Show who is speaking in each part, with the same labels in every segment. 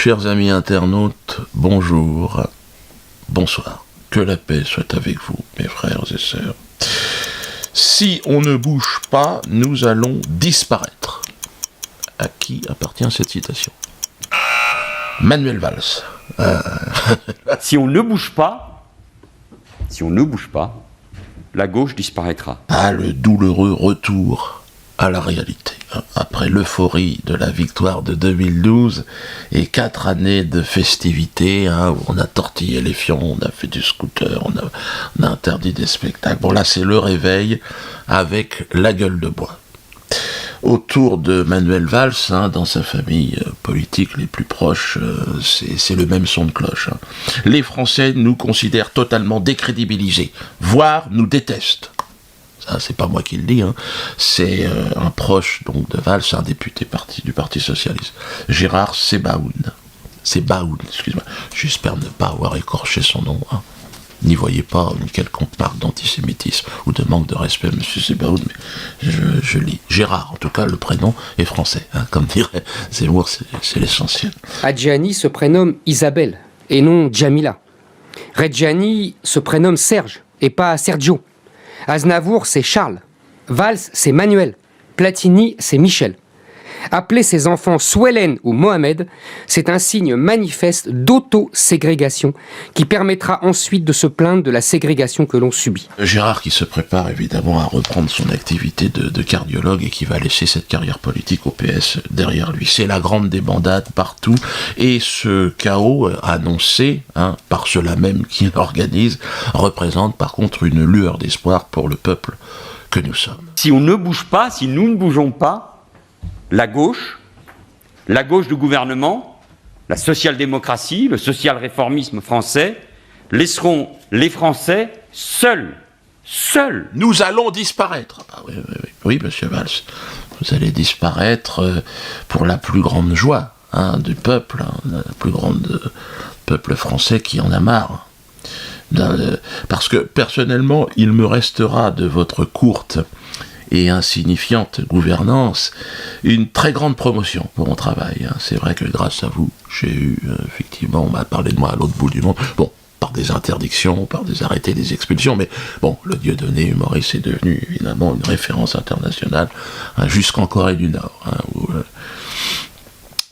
Speaker 1: Chers amis internautes, bonjour, bonsoir. Que la paix soit avec vous, mes frères et sœurs. Si on ne bouge pas, nous allons disparaître. À qui appartient cette citation? Manuel Valls.
Speaker 2: Si on ne bouge pas, la gauche disparaîtra.
Speaker 1: Ah, le douloureux retour à la réalité. Après l'euphorie de la victoire de 2012 et 4 années de festivités, où on a tortillé les fions, on a fait du scooter, on a interdit des spectacles. Bon, là, c'est le réveil avec la gueule de bois. Autour de Manuel Valls, dans sa famille politique les plus proches, c'est le même son de cloche. Les Français nous considèrent totalement décrédibilisés, voire nous détestent. Ça, c'est pas moi qui le dis, c'est un proche donc de Valls, un député du Parti Socialiste, Gérard Sebaoun. Sebaoun, excuse-moi. J'espère ne pas avoir écorché son nom. N'y voyez pas une quelconque marque d'antisémitisme ou de manque de respect, M. Sebaoun, mais je lis. Gérard, en tout cas, le prénom est français. Comme dirait Zemmour, c'est l'essentiel.
Speaker 3: Adjani se prénomme Isabelle, et non Djamila. Reggiani se prénomme Serge, et pas Sergio. Aznavour, c'est Charles. Valls, c'est Manuel. Platini, c'est Michel. Appeler ses enfants Souelen ou Mohamed, c'est un signe manifeste d'auto-ségrégation qui permettra ensuite de se plaindre de la ségrégation que l'on subit.
Speaker 1: Gérard qui se prépare évidemment à reprendre son activité de cardiologue et qui va laisser cette carrière politique au PS derrière lui. C'est la grande débandade partout et ce chaos annoncé par ceux-là même qui l'organisent représente par contre une lueur d'espoir pour le peuple que nous sommes.
Speaker 2: Si on ne bouge pas, si nous ne bougeons pas, la gauche du gouvernement, la social-démocratie, le social-réformisme français, laisseront les Français seuls.
Speaker 1: Nous allons disparaître. Oui, monsieur Valls, vous allez disparaître pour la plus grande joie du peuple, la plus grande peuple français qui en a marre. Parce que personnellement, il me restera de votre courte et insignifiante gouvernance, une très grande promotion pour mon travail. C'est vrai que grâce à vous, j'ai eu, effectivement, on m'a parlé de moi à l'autre bout du monde, par des interdictions, par des arrêtés, des expulsions, mais le Dieudonné humoriste est devenu évidemment une référence internationale, jusqu'en Corée du Nord, où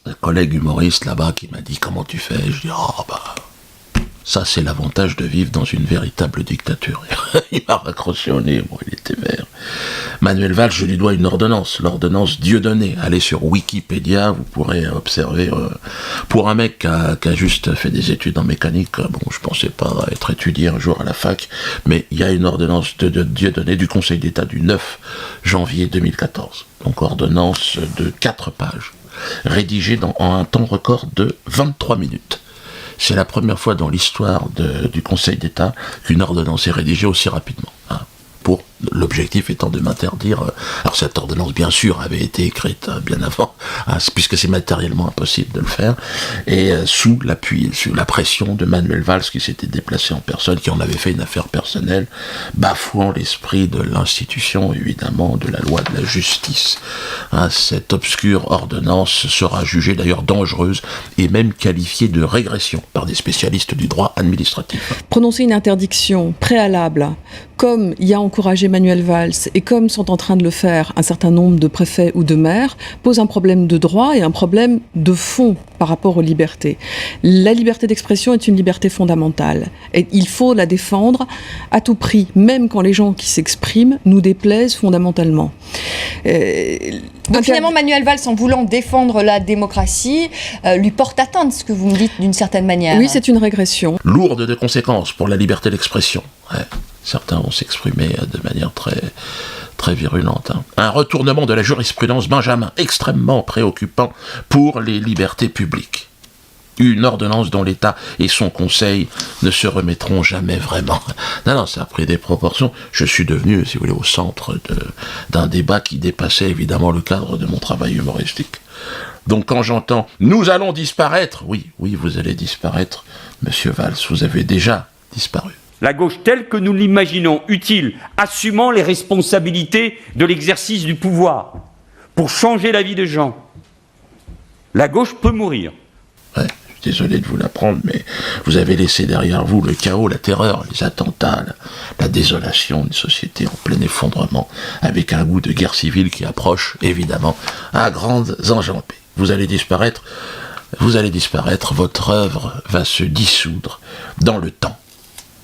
Speaker 1: un collègue humoriste là-bas qui m'a dit « Comment tu fais ?» Je dis « ça, c'est l'avantage de vivre dans une véritable dictature. » Il m'a raccroché au nez, il était vert. Manuel Valls, je lui dois une ordonnance, l'ordonnance Dieudonné. Allez sur Wikipédia, vous pourrez observer. Pour un mec qui a juste fait des études en mécanique, je pensais pas être étudié un jour à la fac, mais il y a une ordonnance de Dieudonné du Conseil d'État du 9 janvier 2014. Donc ordonnance de 4 pages, rédigée en un temps record de 23 minutes. C'est la première fois dans l'histoire du Conseil d'État qu'une ordonnance est rédigée aussi rapidement. Pour l'objectif étant de m'interdire. Alors cette ordonnance, bien sûr, avait été écrite bien avant, puisque c'est matériellement impossible de le faire, et sous la pression de Manuel Valls qui s'était déplacé en personne, qui en avait fait une affaire personnelle, bafouant l'esprit de l'institution, évidemment, de la loi de la justice. Cette obscure ordonnance sera jugée d'ailleurs dangereuse et même qualifiée de régression par des spécialistes du droit administratif.
Speaker 4: Prononcer une interdiction préalable, comme y a encouragé Manuel Valls et comme sont en train de le faire un certain nombre de préfets ou de maires, pose un problème de droit et un problème de fond par rapport aux libertés. La liberté d'expression est une liberté fondamentale et il faut la défendre à tout prix, même quand les gens qui s'expriment nous déplaisent fondamentalement.
Speaker 5: Donc finalement, Manuel Valls, en voulant défendre la démocratie, lui porte atteinte, ce que vous me dites d'une certaine manière.
Speaker 4: Oui, c'est une régression.
Speaker 1: Lourde de conséquences pour la liberté d'expression. Certains vont s'exprimer de manière très, très virulente. Un retournement de la jurisprudence Benjamin, extrêmement préoccupant pour les libertés publiques. Une ordonnance dont l'État et son Conseil ne se remettront jamais vraiment. Non, ça a pris des proportions. Je suis devenu, si vous voulez, au centre d'un débat qui dépassait évidemment le cadre de mon travail humoristique. Donc quand j'entends « Nous allons disparaître », oui, vous allez disparaître, Monsieur Valls, vous avez déjà disparu.
Speaker 2: La gauche telle que nous l'imaginons, utile, assumant les responsabilités de l'exercice du pouvoir, pour changer la vie des gens. La gauche peut mourir.
Speaker 1: Ouais, je suis désolé de vous l'apprendre, mais vous avez laissé derrière vous le chaos, la terreur, les attentats, la désolation d'une société en plein effondrement, avec un goût de guerre civile qui approche, évidemment, à grandes enjambées. Vous allez disparaître, votre œuvre va se dissoudre dans le temps.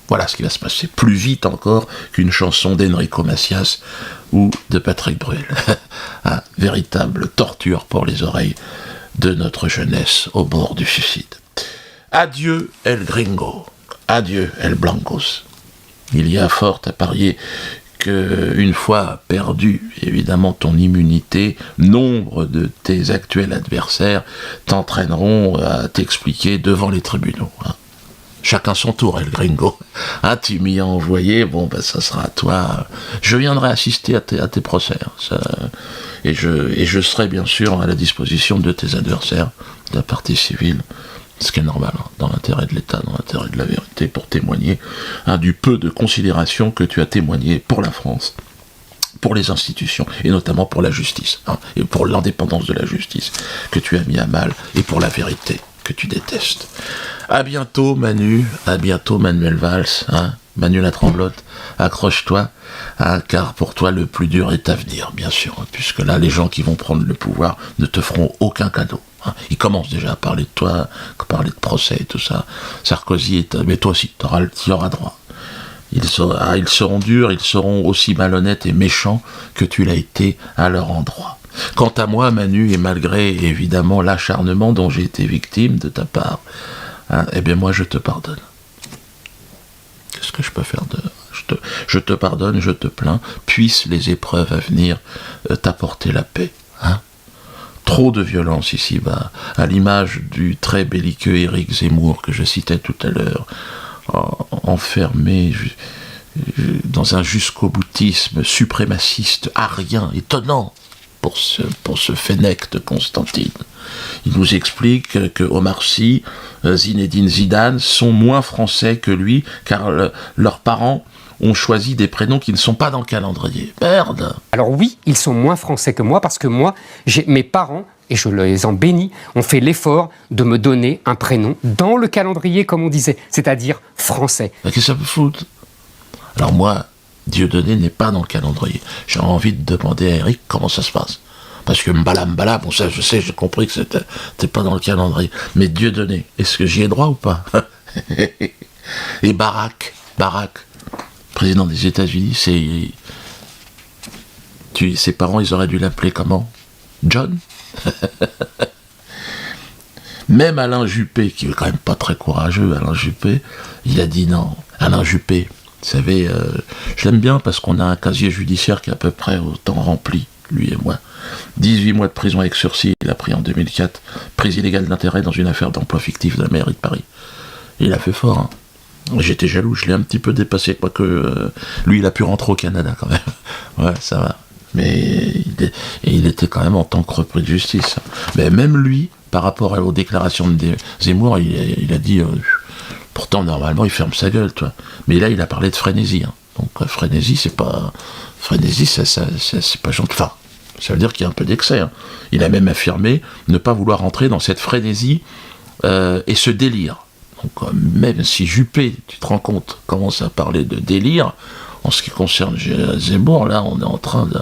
Speaker 1: Voilà ce qui va se passer, plus vite encore qu'une chanson d'Enrico Macias ou de Patrick Bruel. Un véritable torture pour les oreilles de notre jeunesse au bord du suicide. Adieu El Gringo, adieu El Blancos. Il y a fort à parier qu'une fois perdu, évidemment, ton immunité, nombre de tes actuels adversaires t'entraîneront à t'expliquer devant les tribunaux. Chacun son tour, El Gringo. Tu m'y as envoyé, ça sera à toi. Je viendrai assister à tes procès. Et je serai bien sûr à la disposition de tes adversaires, de la partie civile, ce qui est normal, dans l'intérêt de l'État, dans l'intérêt de la vérité, pour témoigner du peu de considération que tu as témoigné pour la France, pour les institutions, et notamment pour la justice, et pour l'indépendance de la justice, que tu as mis à mal, et pour la vérité que tu détestes. À bientôt Manu, à bientôt Manuel Valls, Manu la Tremblote, accroche-toi, car pour toi le plus dur est à venir, bien sûr, puisque là les gens qui vont prendre le pouvoir ne te feront aucun cadeau. Ils commencent déjà à parler de toi, à parler de procès et tout ça. Sarkozy, mais toi aussi, tu y auras droit. Ils seront durs, ils seront aussi malhonnêtes et méchants que tu l'as été à leur endroit. Quant à moi, Manu, et malgré évidemment l'acharnement dont j'ai été victime de ta part, eh bien moi je te pardonne. Qu'est-ce que je peux faire je te pardonne, je te plains, puissent les épreuves à venir t'apporter la paix. Trop de violence ici-bas, à l'image du très belliqueux Éric Zemmour que je citais tout à l'heure, enfermé dans un jusqu'au-boutisme suprémaciste arien, étonnant pour ce fennec de Constantine. Il nous explique que Omar Sy, Zinedine Zidane sont moins français que lui, car leurs parents ont choisi des prénoms qui ne sont pas dans le calendrier. Merde!
Speaker 3: Alors oui, ils sont moins français que moi, parce que moi, mes parents, et je les en bénis, ont fait l'effort de me donner un prénom dans le calendrier, comme on disait, c'est-à-dire français.
Speaker 1: Qu'est-ce que ça peut foutre? Alors moi, Dieudonné n'est pas dans le calendrier. J'ai envie de demander à Eric comment ça se passe. Parce que Mbala, ça je sais, j'ai compris que c'était pas dans le calendrier. Mais Dieudonné, est-ce que j'y ai droit ou pas? Et Barack, président des États-Unis, ses parents, ils auraient dû l'appeler comment? John? Même Alain Juppé, qui est quand même pas très courageux, Alain Juppé, il a dit non. Alain Juppé, vous savez, je l'aime bien parce qu'on a un casier judiciaire qui est à peu près autant rempli, lui et moi. 18 mois de prison avec sursis, il a pris en 2004, prise illégale d'intérêt dans une affaire d'emploi fictif de la mairie de Paris. Il a fait fort, J'étais jaloux, je l'ai un petit peu dépassé, quoique lui il a pu rentrer au Canada quand même. Ouais, ça va. Mais il était quand même en tant que repris de justice. Mais même lui, par rapport aux déclarations de Zemmour, il a dit... pourtant, normalement, il ferme sa gueule, toi. Mais là, il a parlé de frénésie. Donc, frénésie, c'est pas... Frénésie, c'est pas gentil. Enfin, ça veut dire qu'il y a un peu d'excès. Il a même affirmé ne pas vouloir entrer dans cette frénésie et ce délire. Donc, même si Juppé, tu te rends compte, commence à parler de délire, en ce qui concerne Zemmour, là, on est en train de...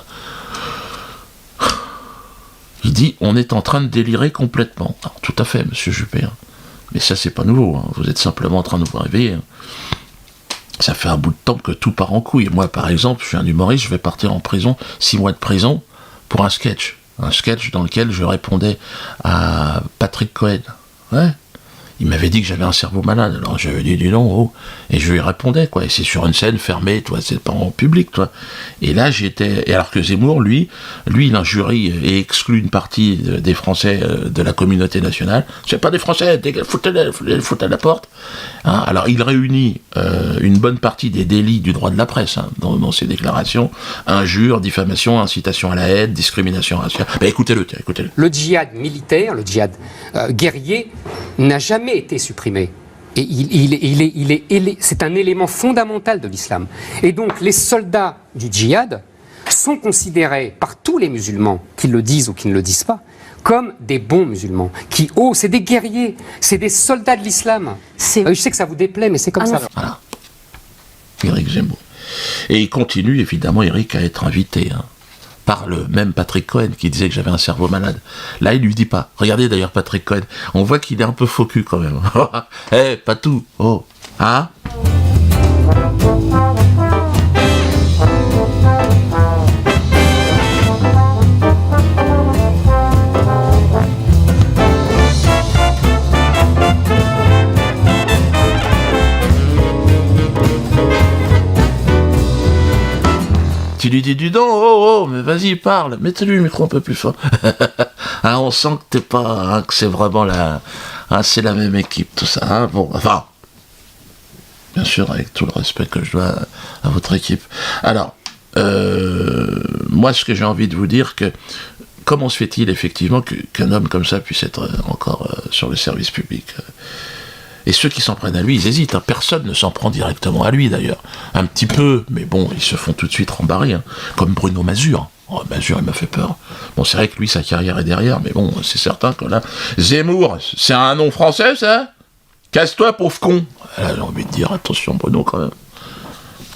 Speaker 1: Il dit, on est en train de délirer complètement. Alors, tout à fait, monsieur Juppé. Mais ça, c'est pas nouveau. Vous êtes simplement en train de vous réveiller. Ça fait un bout de temps que tout part en couille. Moi, par exemple, je suis un humoriste, je vais partir en prison, 6 mois de prison, pour un sketch. Un sketch dans lequel je répondais à Patrick Cohen. Ouais. Il m'avait dit que j'avais un cerveau malade, alors j'avais dit non, et je lui répondais, et c'est sur une scène fermée, c'est pas en public, Et là, et alors que Zemmour, lui, il injurie et exclut une partie des Français de la communauté nationale. C'est pas des Français, foutez à la porte. Alors, il réunit une bonne partie des délits du droit de la presse, dans ses déclarations, injure, diffamation, incitation à la haine, discrimination raciale. Écoutez-le.
Speaker 3: Le djihad militaire, le djihad guerrier, n'a jamais été supprimé. Et c'est un élément fondamental de l'islam. Et donc, les soldats du djihad sont considérés par tous les musulmans, qu'ils le disent ou qui ne le disent pas, comme des bons musulmans, qui, c'est des guerriers, c'est des soldats de l'islam. Je sais que ça vous déplaît, mais c'est comme ça.
Speaker 1: Voilà. Éric Zemmour. Et il continue, évidemment, Éric, à être invité, par le même Patrick Cohen, qui disait que j'avais un cerveau malade. Là, il lui dit pas. Regardez d'ailleurs Patrick Cohen, on voit qu'il est un peu faux cul quand même. Pas tout. Hein? Tu lui dis, mais vas-y, parle, mettez-lui le micro un peu plus fort. On sent que t'es pas, que c'est vraiment c'est la même équipe, tout ça. Bon, enfin, bien sûr, avec tout le respect que je dois à votre équipe. Alors, moi, ce que j'ai envie de vous dire, que comment se fait-il, effectivement, qu'un homme comme ça puisse être encore sur le service public Et ceux qui s'en prennent à lui, ils hésitent. Personne ne s'en prend directement à lui, d'ailleurs. Un petit peu, mais bon, ils se font tout de suite rembarrer. Comme Bruno Mazur. Mazur, il m'a fait peur. Bon, c'est vrai que lui, sa carrière est derrière, mais bon, c'est certain que là... Zemmour, c'est un nom français, ça? Casse-toi, pauvre con. Là, j'ai envie de dire, attention, Bruno, quand même.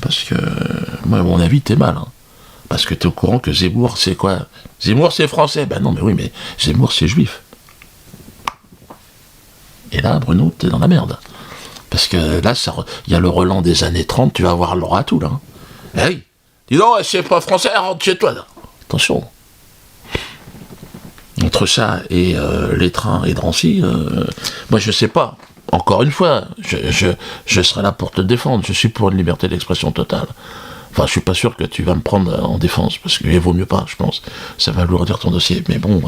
Speaker 1: Parce que, moi, à mon avis, t'es mal. Parce que t'es au courant que Zemmour, c'est quoi? Zemmour, c'est français. Ben non, mais oui, mais Zemmour, c'est juif. Et là, Bruno, t'es dans la merde. Parce que là, il y a le Roland des années 30, tu vas avoir le droit à tout, là. Hey, dis donc, c'est pas français, rentre chez toi, là. Attention. Entre ça et les trains et Drancy, moi, je sais pas. Encore une fois, je serai là pour te défendre. Je suis pour une liberté d'expression totale. Enfin, je suis pas sûr que tu vas me prendre en défense, parce qu'il vaut mieux pas, je pense. Ça va alourdir ton dossier. Mais bon...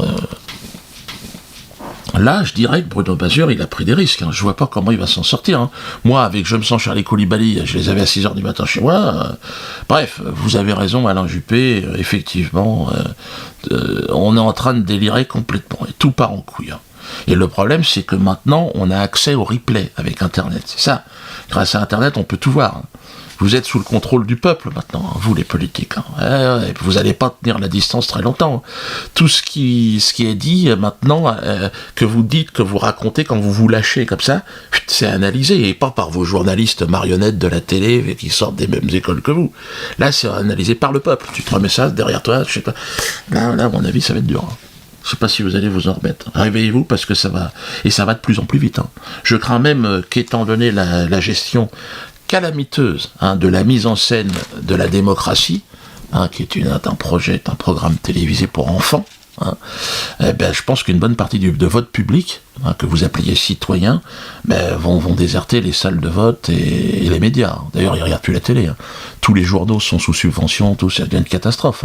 Speaker 1: Là, je dirais que Bruno Mazur, il a pris des risques. Je vois pas comment il va s'en sortir. Moi, avec Je me sens Charlie Coulibaly, je les avais à 6h du matin chez moi. Bref, vous avez raison, Alain Juppé, effectivement, on est en train de délirer complètement. Et tout part en couille. Et le problème, c'est que maintenant, on a accès au replay avec Internet. C'est ça. Grâce à Internet, on peut tout voir. Vous êtes sous le contrôle du peuple maintenant, vous les politiques. Vous n'allez pas tenir la distance très longtemps. Tout ce qui est dit maintenant, que vous dites, que vous racontez quand vous vous lâchez comme ça, c'est analysé, et pas par vos journalistes marionnettes de la télé qui sortent des mêmes écoles que vous. Là, c'est analysé par le peuple. Tu te remets ça derrière toi, je sais pas. Là, à mon avis, ça va être dur. Je sais pas si vous allez vous en remettre. Réveillez-vous parce que ça va, et ça va de plus en plus vite. Je crains même qu'étant donné la gestion calamiteuse de la mise en scène de la démocratie, qui est un programme télévisé pour enfants, je pense qu'une bonne partie de votre public, que vous appeliez citoyens, vont déserter les salles de vote et les médias. D'ailleurs, ils ne regardent plus la télé. Tous les journaux sont sous subvention, tout ça devient une catastrophe.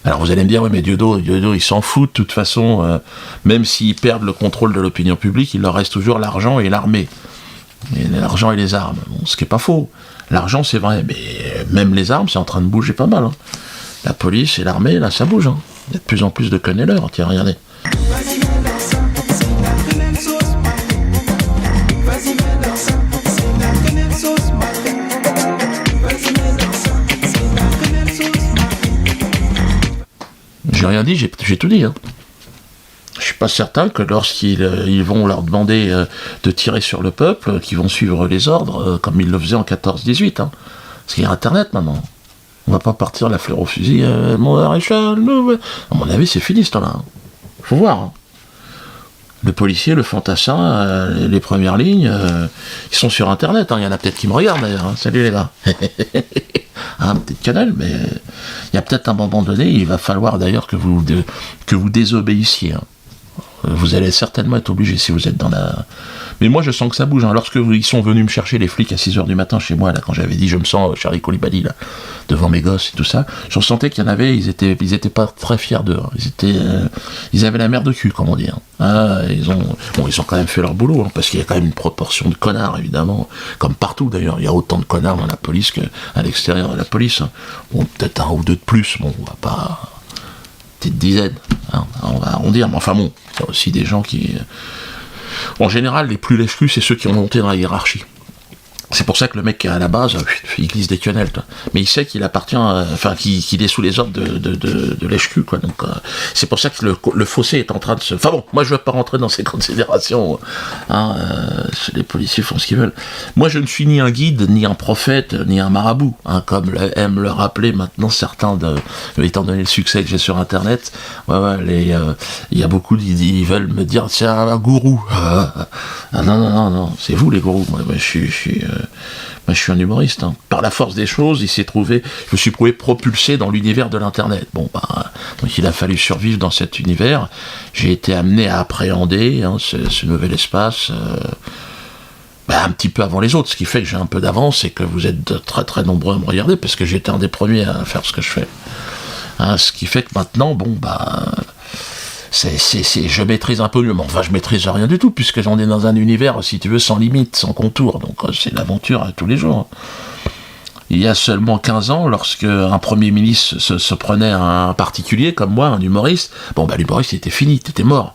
Speaker 1: Alors vous allez me dire, oui, mais Dieudo, il s'en fout de toute façon, même s'ils perdent le contrôle de l'opinion publique, il leur reste toujours l'argent et l'armée. Et l'argent et les armes, ce qui n'est pas faux. L'argent, c'est vrai, mais même les armes, c'est en train de bouger pas mal. La police et l'armée, là, ça bouge. Il y a de plus en plus de conneleurs. Tiens, regardez. J'ai rien dit, j'ai tout dit. Je suis pas certain que lorsqu'ils vont leur demander de tirer sur le peuple, qu'ils vont suivre les ordres, comme ils le faisaient en 14-18. Parce qu'il y a Internet maintenant. On va pas partir la fleur au fusil, mon maréchal. À mon avis, c'est fini ce temps-là. Faut voir. Le policier, le fantassin, les premières lignes, ils sont sur Internet. Il y en a peut-être qui me regardent d'ailleurs. Salut les gars. Petite canal, mais il y a peut-être un moment donné, il va falloir d'ailleurs que vous désobéissiez. Vous allez certainement être obligé si vous êtes dans la... Mais moi je sens que ça bouge. Lorsque ils sont venus me chercher les flics à 6h du matin chez moi, là, quand j'avais dit je me sens Charlie Coulibaly, là, devant mes gosses et tout ça, je sentais qu'il y en avait, ils étaient pas très fiers d'eux. Ils avaient la merde de cul, comme on dit. Ils ont quand même fait leur boulot, parce qu'il y a quand même une proportion de connards, évidemment, comme partout d'ailleurs. Il y a autant de connards dans la police qu'à l'extérieur de la police. Bon, peut-être un ou deux de plus, bon, on va pas... Petite dizaine, on va arrondir, mais enfin bon, il y a aussi des gens qui... En général, les plus lèche-culs, c'est ceux qui ont monté dans la hiérarchie. C'est pour ça que le mec à la base, il glisse des quenelles, toi. Mais il sait qu'il appartient, qu'il est sous les ordres de lèche-cul, quoi. Donc c'est pour ça que le fossé est en train de se. Enfin bon, moi je veux pas rentrer dans ces considérations. Les policiers font ce qu'ils veulent. Moi je ne suis ni un guide, ni un prophète, ni un marabout, comme aiment le rappeler maintenant certains étant donné le succès que j'ai sur Internet. Il y a beaucoup ils veulent me dire c'est un gourou. Non, c'est vous les gourous. Moi je suis un humoriste. Par la force des choses, je me suis trouvé propulsé dans l'univers de l'internet. Donc il a fallu survivre dans cet univers. J'ai été amené à appréhender ce nouvel espace un petit peu avant les autres, ce qui fait que j'ai un peu d'avance et que vous êtes très très nombreux à me regarder parce que j'étais un des premiers à faire ce que je fais. Ce qui fait que maintenant, je maîtrise un peu mieux, mais enfin je maîtrise rien du tout, puisque j'en ai dans un univers, si tu veux, sans limite, sans contour, donc c'est l'aventure tous les jours. Il y a seulement 15 ans, lorsque un Premier ministre se prenait un particulier comme moi, un humoriste, l'humoriste était fini, t'étais mort.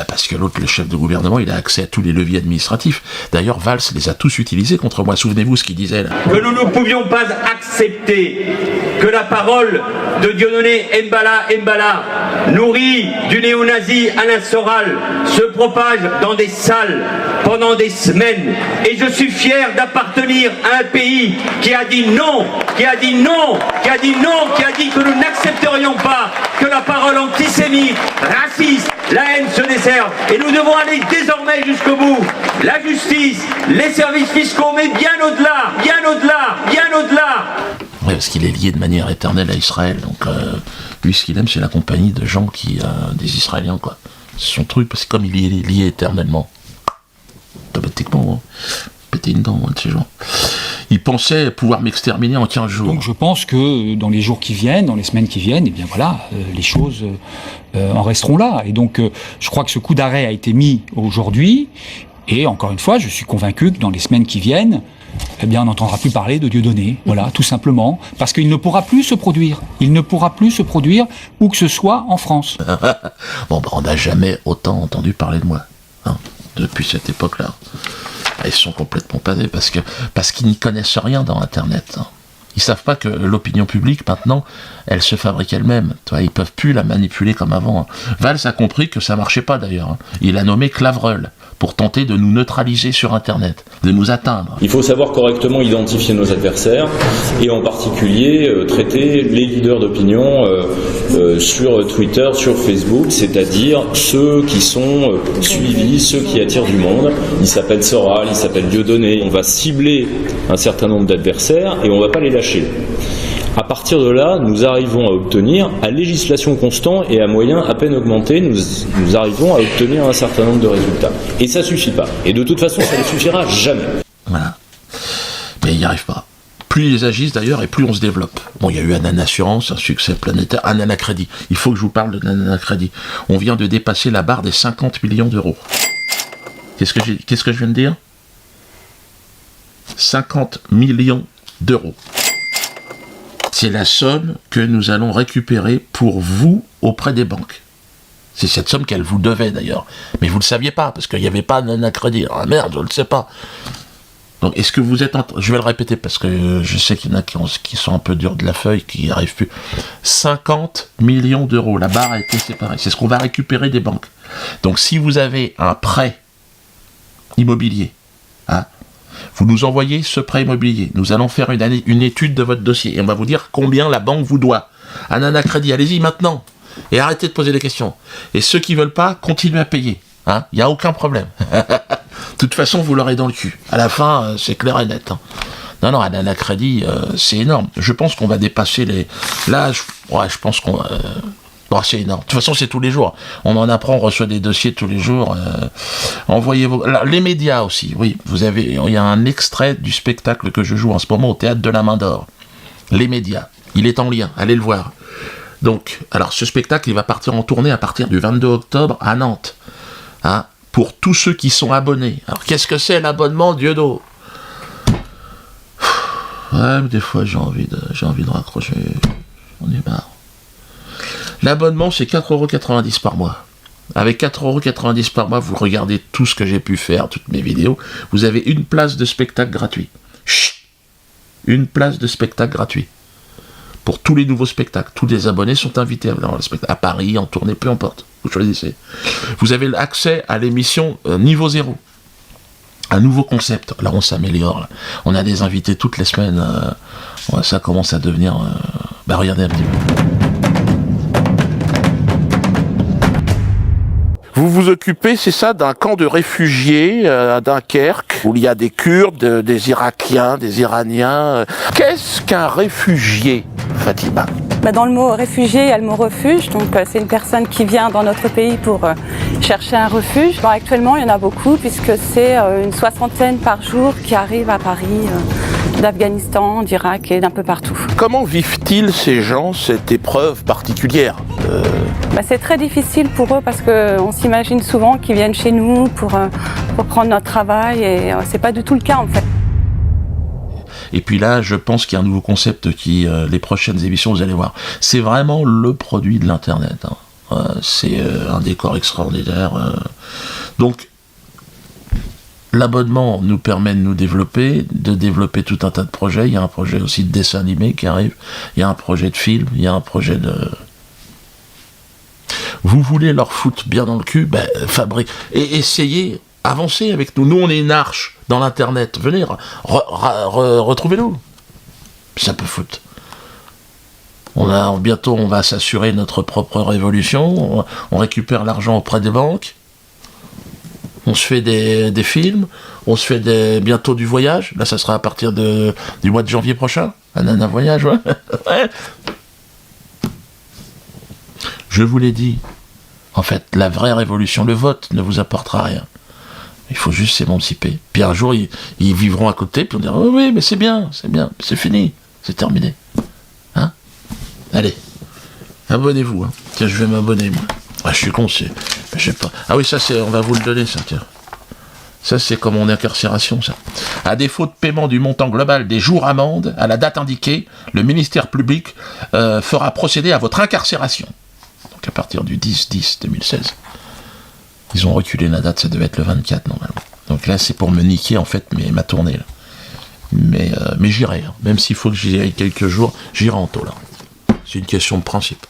Speaker 1: Parce que l'autre, le chef de gouvernement, il a accès à tous les leviers administratifs. D'ailleurs, Valls les a tous utilisés contre moi. Souvenez-vous ce qu'il disait là.
Speaker 2: Que nous ne pouvions pas accepter que la parole de Dieudonné Mbala, nourrie du néo-nazi Alain Soral, se propage dans des salles pendant des semaines. Et je suis fier d'appartenir à un pays qui a dit non, qui a dit que nous n'accepterions pas que la parole antisémite, raciste, la haine se desserve. Et nous devons aller désormais jusqu'au bout. La justice, les services fiscaux, mais bien au-delà.
Speaker 1: Ouais, parce qu'il est lié de manière éternelle à Israël. Donc, lui, ce qu'il aime, c'est la compagnie de gens des Israéliens, quoi. C'est son truc, parce que comme il est lié éternellement, automatiquement, péter une dent, de ces gens. Il pensait pouvoir m'exterminer en 15 jours.
Speaker 6: Donc je pense que dans les jours qui viennent, dans les semaines qui viennent, les choses en resteront là. Et donc je crois que ce coup d'arrêt a été mis aujourd'hui. Et encore une fois, je suis convaincu que dans les semaines qui viennent, on n'entendra plus parler de Dieudonné. Voilà, tout simplement. Parce qu'il ne pourra plus se produire. Il ne pourra plus se produire où que ce soit en France.
Speaker 1: On n'a jamais autant entendu parler de moi. Depuis cette époque-là. Ils sont complètement panés parce qu'ils n'y connaissent rien dans Internet. Ils savent pas que l'opinion publique, maintenant, elle se fabrique elle-même. Ils peuvent plus la manipuler comme avant. Valls a compris que ça marchait pas d'ailleurs. Il a nommé Clavreul pour tenter de nous neutraliser sur Internet, de nous atteindre.
Speaker 7: Il faut savoir correctement identifier nos adversaires et en particulier traiter les leaders d'opinion sur Twitter, sur Facebook, c'est-à-dire ceux qui sont suivis, ceux qui attirent du monde. Il s'appelle Soral, il s'appelle Dieudonné. On va cibler un certain nombre d'adversaires et on va pas les lâcher. À partir de là, nous arrivons à obtenir, à législation constante et à moyens à peine augmentés, nous arrivons à obtenir un certain nombre de résultats. Et ça suffit pas. Et de toute façon, ça ne suffira jamais.
Speaker 1: Voilà. Mais ils n'y arrivent pas. Plus ils agissent d'ailleurs, et plus on se développe. Il y a eu Ananas Assurance, un succès planétaire. Ananas Crédit. Il faut que je vous parle de Ananas Crédit. On vient de dépasser la barre des 50 millions d'euros. Qu'est-ce que je viens de dire ? 50 millions d'euros. C'est la somme que nous allons récupérer pour vous auprès des banques. C'est cette somme qu'elles vous devaient d'ailleurs. Mais vous ne le saviez pas, parce qu'il n'y avait pas d'un crédit. Ah merde, je ne le sais pas. Donc est-ce que vous êtes je vais le répéter, parce que je sais qu'il y en a qui sont un peu durs de la feuille, qui n'y arrivent plus. 50 millions d'euros, la barre a été séparée. C'est ce qu'on va récupérer des banques. Donc si vous avez un prêt immobilier, vous nous envoyez ce prêt immobilier. Nous allons faire une étude de votre dossier. Et on va vous dire combien la banque vous doit. Ananas Crédit, allez-y maintenant. Et arrêtez de poser des questions. Et ceux qui ne veulent pas, continuez à payer. Il n'y a aucun problème. De toute façon, vous l'aurez dans le cul. À la fin, c'est clair et net. Non, Ananas Crédit, c'est énorme. Je pense qu'on va dépasser les... Là, je pense qu'on... c'est énorme. De toute façon, c'est tous les jours. On en apprend, on reçoit des dossiers tous les jours. Envoyez-vous. Les médias aussi, oui. Il y a un extrait du spectacle que je joue en ce moment au Théâtre de la Main d'Or. Les médias. Il est en lien. Allez le voir. Donc, alors, ce spectacle, il va partir en tournée à partir du 22 octobre à Nantes. Pour tous ceux qui sont abonnés. Alors, qu'est-ce que c'est l'abonnement, Dieudo ? Ouais, mais des fois, j'ai envie de raccrocher. On est marre. L'abonnement, c'est 4,90€ par mois. Avec 4,90€ par mois, vous regardez tout ce que j'ai pu faire, toutes mes vidéos. Vous avez une place de spectacle gratuit. une place de spectacle gratuit. Pour tous les nouveaux spectacles. Tous les abonnés sont invités à venir voir le spectacle. À Paris, en tournée, peu importe. Vous choisissez. Vous avez accès à l'émission Niveau Zéro. Un nouveau concept. Là, on s'améliore. Là. On a des invités toutes les semaines. Ça commence à devenir... regardez un petit peu. Vous vous occupez, c'est ça, d'un camp de réfugiés à Dunkerque, où il y a des Kurdes, des Irakiens, des Iraniens. Qu'est-ce qu'un réfugié, Fatima ?
Speaker 8: Dans le mot réfugié, il y a le mot refuge. Donc c'est une personne qui vient dans notre pays pour chercher un refuge. Actuellement, il y en a beaucoup, puisque c'est une 60aine par jour qui arrivent à Paris, d'Afghanistan, d'Irak et d'un peu partout. Comment vivent-ils, ces gens, cette épreuve particulière ? C'est très difficile pour eux parce qu'on s'imagine souvent qu'ils viennent chez nous pour prendre notre travail et c'est pas du tout le cas en fait.
Speaker 1: Et puis là, je pense qu'il y a un nouveau concept qui, les prochaines émissions, vous allez voir, c'est vraiment le produit de l'Internet. C'est un décor extraordinaire. Donc, l'abonnement nous permet de nous développer, de développer tout un tas de projets. Il y a un projet aussi de dessin animé qui arrive. Il y a un projet de film. Il y a un projet de... Vous voulez leur foutre bien dans le cul, fabriquez et essayez, avancez avec nous. Nous, on est une arche dans l'Internet. Venez, retrouvez-nous. Ça peut foutre. Bientôt, on va s'assurer notre propre révolution. On récupère l'argent auprès des banques. On se fait des films. On se fait bientôt du voyage. Là, ça sera à partir du mois de janvier prochain. Un voyage, ouais. Ouais. Je vous l'ai dit, en fait, la vraie révolution, le vote ne vous apportera rien. Il faut juste s'émanciper. Puis un jour, ils vivront à côté, puis on dira, oh oui, mais c'est bien, c'est fini, c'est terminé. Hein ? Allez, abonnez-vous. Hein. Tiens, je vais m'abonner, moi. Ah, je suis con, je sais pas. Ah oui, ça, on va vous le donner, ça, tiens. Ça, c'est comme en incarcération, ça. À défaut de paiement du montant global des jours amendes, à la date indiquée, le ministère public fera procéder à votre incarcération. Donc à partir du 10-10-2016. Ils ont reculé la date, ça devait être le 24 normalement. Donc là c'est pour me niquer en fait ma tournée là. Mais j'irai, hein. Même s'il faut que j'y aille quelques jours, j'irai en taux là. C'est une question de principe.